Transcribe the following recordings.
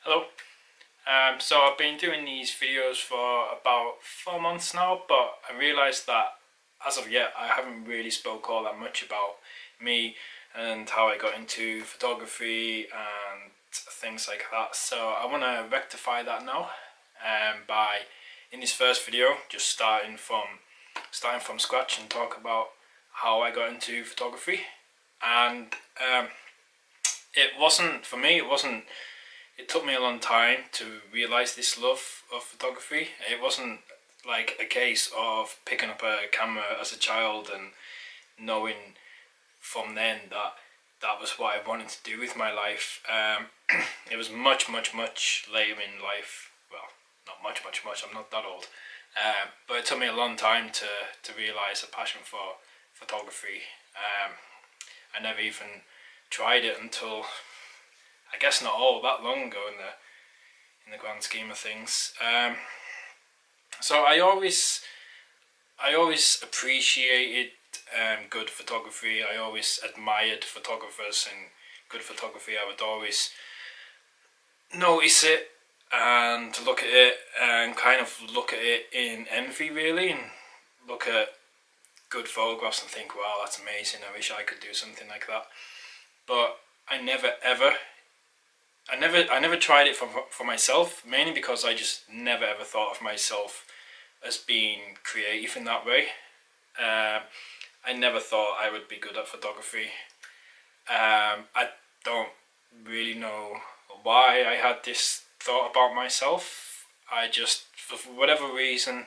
Hello. So I've been doing these videos for about 4 months now, but I realised that as of yet I haven't really spoke all that much about me and how I got into photography and things like that. So I want to rectify that now, by in this first video just starting from scratch and talk about how I got into photography. And it wasn't for me. It took me a long time to realise this love of photography. It wasn't like a case of picking up a camera as a child and knowing from then that that was what I wanted to do with my life. It was much, much, much later in life. Well, not much, much, much. I'm not that old. But it took me a long time to realise a passion for photography. I never even tried it until I guess not all that long ago in the grand scheme of things. So I always appreciated good photography. I always admired photographers and good photography. I would always notice it and look at it and kind of look at it in envy, really, and look at good photographs and think, wow, that's amazing. I wish I could do something like that. But I never tried it for myself, mainly because I just never ever thought of myself as being creative in that way. I never thought I would be good at photography. I don't really know why I had this thought about myself. I just, for whatever reason,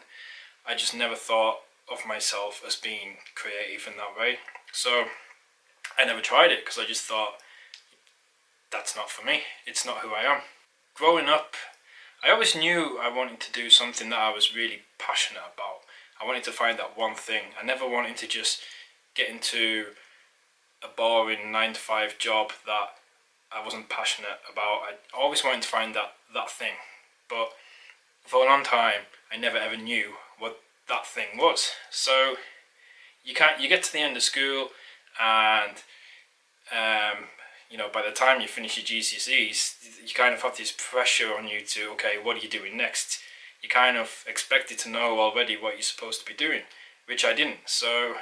I just never thought of myself as being creative in that way. So I never tried it because I just thought that's not for me. It's not who I am. Growing up, I always knew I wanted to do something that I was really passionate about. I wanted to find that one thing. I never wanted to just get into a boring 9 to 5 job that I wasn't passionate about. I always wanted to find that thing. But for a long time, I never ever knew what that thing was. So you get to the end of school and by the time you finish your GCSEs, you kind of have this pressure on you to, okay, what are you doing next? You kind of expected to know already what you're supposed to be doing, which I didn't. So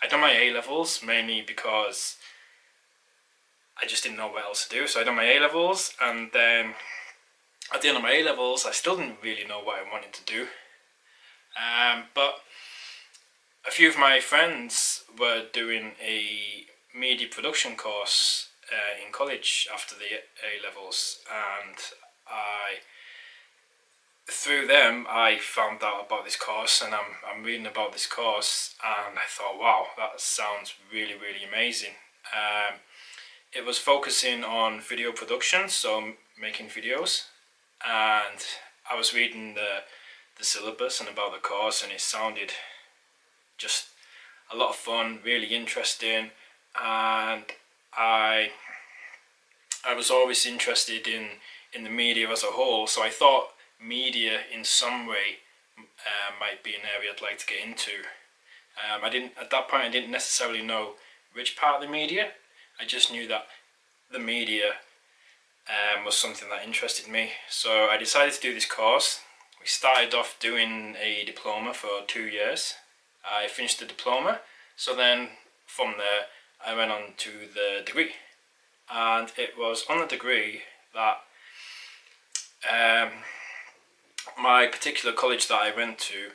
I done my A levels mainly because I just didn't know what else to do. So I done my A levels, and then at the end of my A levels, I still didn't really know what I wanted to do. But a few of my friends were doing a media production course in college after the A levels, and through them I found out about this course, and I'm reading about this course, and I thought, wow, that sounds really, really amazing. It was focusing on video production, so making videos, and I was reading the syllabus and about the course, and it sounded just a lot of fun, really interesting, and I was always interested in the media as a whole, so I thought media in some way might be an area I'd like to get into. I didn't at that point. I didn't necessarily know which part of the media. I just knew that the media was something that interested me. So I decided to do this course. We started off doing a diploma for 2 years. I finished the diploma, so then from there I went on to the degree, and it was on the degree that my particular college that I went to,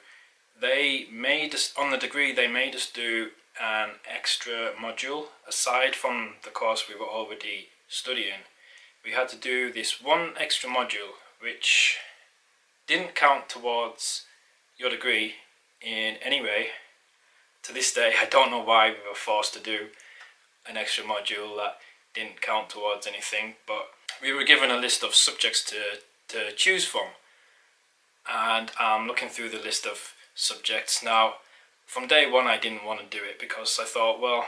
they made us, on the degree they made us do an extra module aside from the course we were already studying. We had to do this one extra module which didn't count towards your degree in any way. To this day I don't know why we were forced to do an extra module that didn't count towards anything, but we were given a list of subjects to choose from, and I'm looking through the list of subjects now. From day one I didn't want to do it because I thought, well,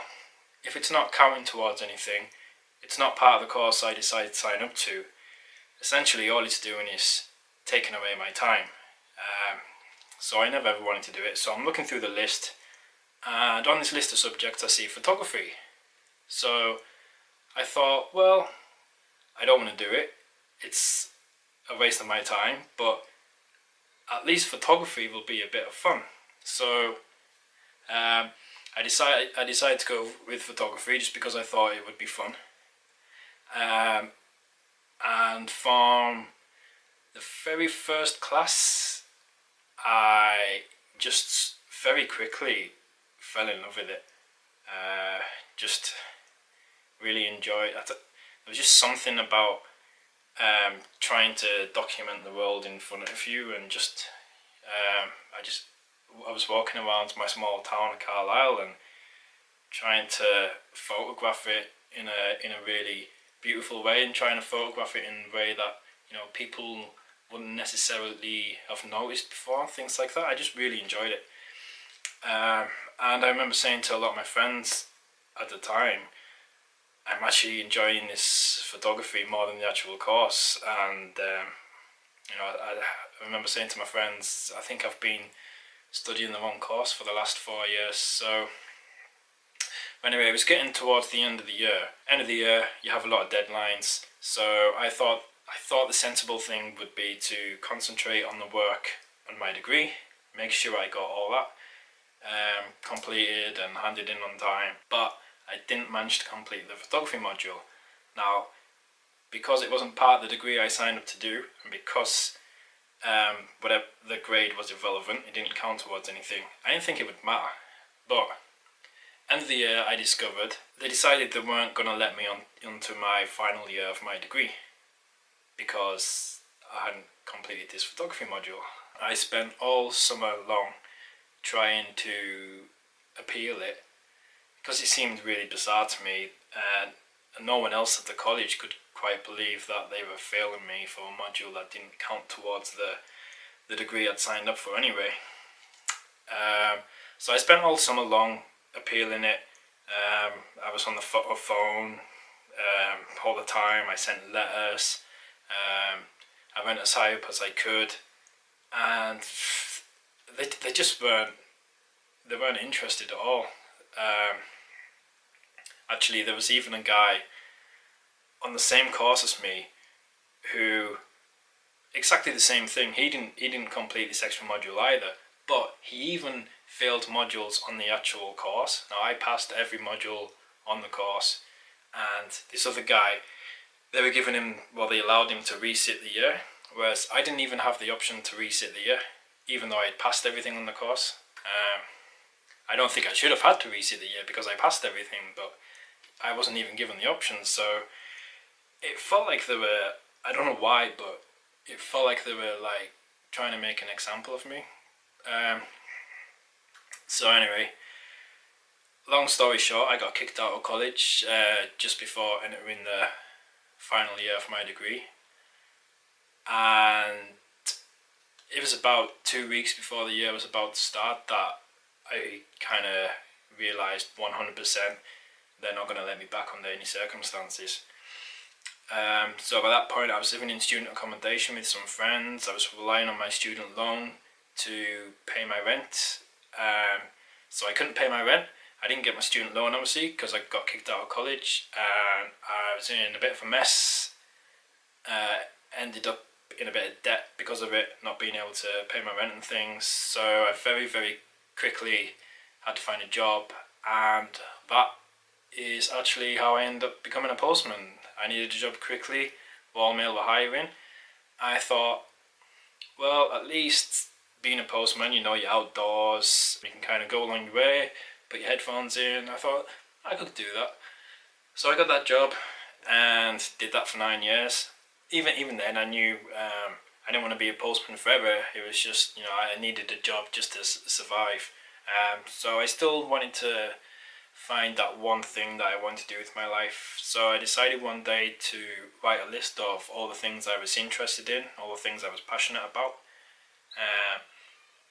if it's not counting towards anything, it's not part of the course I decided to sign up to. Essentially all it's doing is taking away my time. So I never ever wanted to do it. So I'm looking through the list, and on this list of subjects I see photography. So I thought, well, I don't want to do it. it's a waste of my time, but at least photography will be a bit of fun. So I decided to go with photography just because I thought it would be fun. And from the very first class, I just very quickly fell in love with it. Just really enjoyed it. There was just something about trying to document the world in front of you, and just I was walking around my small town of Carlisle and trying to photograph it in a really beautiful way, and trying to photograph it in a way that, you know, people wouldn't necessarily have noticed before, things like that. I just really enjoyed it. And I remember saying to a lot of my friends at the time, I'm actually enjoying this photography more than the actual course. And you know, I remember saying to my friends, I think I've been studying the wrong course for the last 4 years. So anyway, it was getting towards the end of the year. End of the year, you have a lot of deadlines. So I thought the sensible thing would be to concentrate on the work on my degree, make sure I got all that completed and handed in on time. But I didn't manage to complete the photography module. Now, because it wasn't part of the degree I signed up to do, and because whatever the grade was irrelevant, it didn't count towards anything, I didn't think it would matter. But end of the year, I discovered they decided they weren't going to let me onto my final year of my degree because I hadn't completed this photography module. I spent all summer long trying to appeal it because it seemed really bizarre to me, and no one else at the college could quite believe that they were failing me for a module that didn't count towards the degree I'd signed up for anyway. So I spent all summer long appealing it. I was on the phone all the time. I sent letters. I went as high up as I could, and they just weren't interested at all. Actually, there was even a guy on the same course as me who, exactly the same thing. He didn't complete this extra module either, but he even failed modules on the actual course. Now, I passed every module on the course, and this other guy, they allowed him to resit the year, whereas I didn't even have the option to resit the year, even though I had passed everything on the course. I don't think I should have had to resit the year because I passed everything, but I wasn't even given the option. So it felt like they were, I don't know why, but it felt like they were like trying to make an example of me. So anyway, long story short, I got kicked out of college just before entering the final year of my degree, and it was about 2 weeks before the year was about to start that I kind of realised 100% they're not going to let me back under any circumstances. So by that point I was living in student accommodation with some friends. I was relying on my student loan to pay my rent. So I couldn't pay my rent. I didn't get my student loan obviously because I got kicked out of college, and I was in a bit of a mess. Ended up in a bit of debt because of it, not being able to pay my rent and things. So I very, very quickly had to find a job, and that is actually how I ended up becoming a postman. I needed a job quickly. Royal Mail were hiring. I thought, well, at least being a postman, you know, you're outdoors, you can kind of go along your way, put your headphones in. I thought I could do that. So I got that job and did that for 9 years. Even then, I knew I didn't want to be a postman forever. It was just, you know, I needed a job just to survive. So I still wanted to find that one thing that I wanted to do with my life. So I decided one day to write a list of all the things I was interested in, all the things I was passionate about.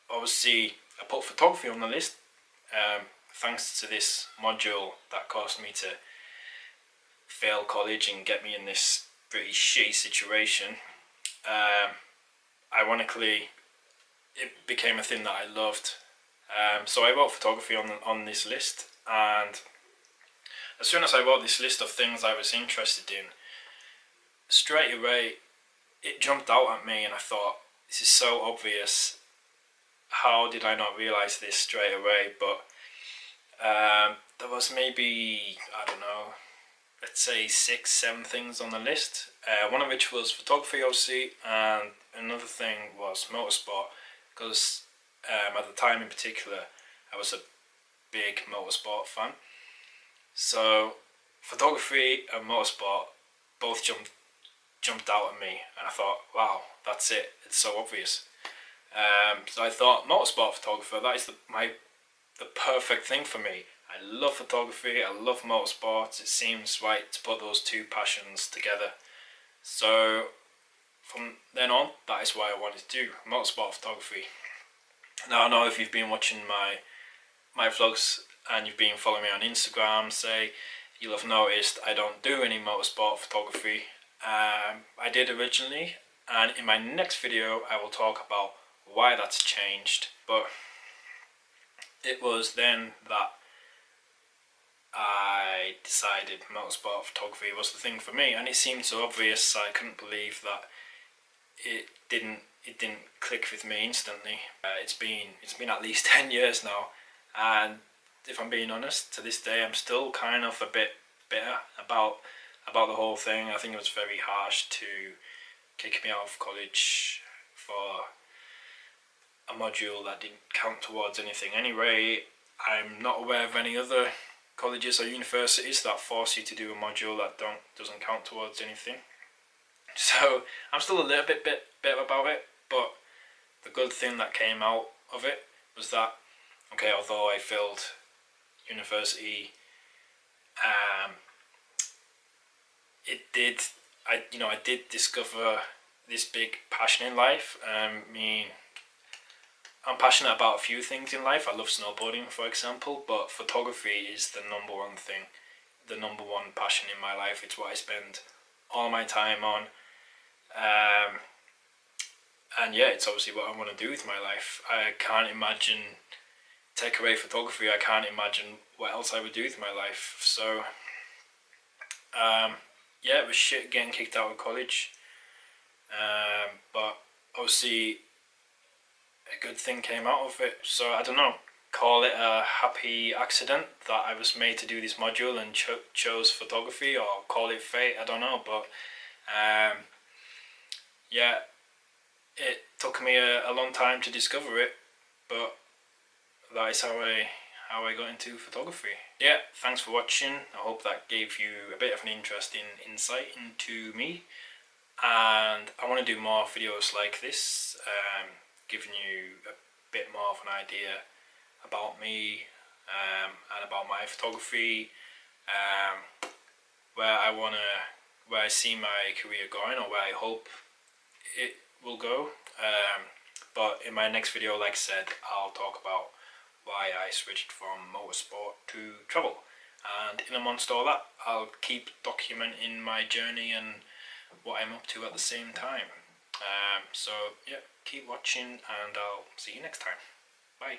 Obviously, I put photography on the list, thanks to this module that caused me to fail college and get me in this pretty shitty situation. Ironically, it became a thing that I loved. So I wrote photography on this list, and as soon as I wrote this list of things I was interested in, straight away it jumped out at me and I thought, this is so obvious, how did I not realise this straight away? But there was maybe, I don't know, let's say 6, 7 things on the list, one of which was photography obviously, and another thing was motorsport, because at the time in particular I was a big motorsport fan. So photography and motorsport both jumped out at me, and I thought, wow, that's it, it's so obvious. So I thought, motorsport photographer, that is the perfect thing for me. I love photography, I love motorsports, it seems right to put those two passions together. So from then on, that is what I wanted to do, motorsport photography. Now I know if you've been watching my vlogs and you've been following me on Instagram, say, you'll have noticed I don't do any motorsport photography. I did originally, and in my next video I will talk about why that's changed. But it was then that I decided motorsport photography was the thing for me, and it seemed so obvious. I couldn't believe that it didn't click with me instantly. It's been at least 10 years now, and if I'm being honest, to this day I'm still kind of a bit bitter about the whole thing. I think it was very harsh to kick me out of college for a module that didn't count towards anything anyway. I'm not aware of any other colleges or universities that force you to do a module that doesn't count towards anything. So I'm still a little bit bitter about it, but the good thing that came out of it was that, okay, although I failed university, I did discover this big passion in life. I'm passionate about a few things in life. I love snowboarding, for example, but photography is the number one thing, the number one passion in my life. It's what I spend all my time on. And yeah, it's obviously what I want to do with my life. I can't imagine, take away photography, I can't imagine what else I would do with my life. So yeah, it was shit getting kicked out of college, but obviously a good thing came out of it. So I don't know, call it a happy accident that I was made to do this module and chose photography, or call it fate, I don't know. But yeah, it took me a long time to discover it, but that is how I got into photography. Yeah, thanks for watching. I hope that gave you a bit of an interesting insight into me, and I want to do more videos like this, giving you a bit more of an idea about me, and about my photography, where I see my career going, or where I hope it will go. But in my next video, like I said, I'll talk about why I switched from motorsport to travel, and in amongst all that, I'll keep documenting my journey and what I'm up to at the same time. So yeah, keep watching, and I'll see you next time. Bye.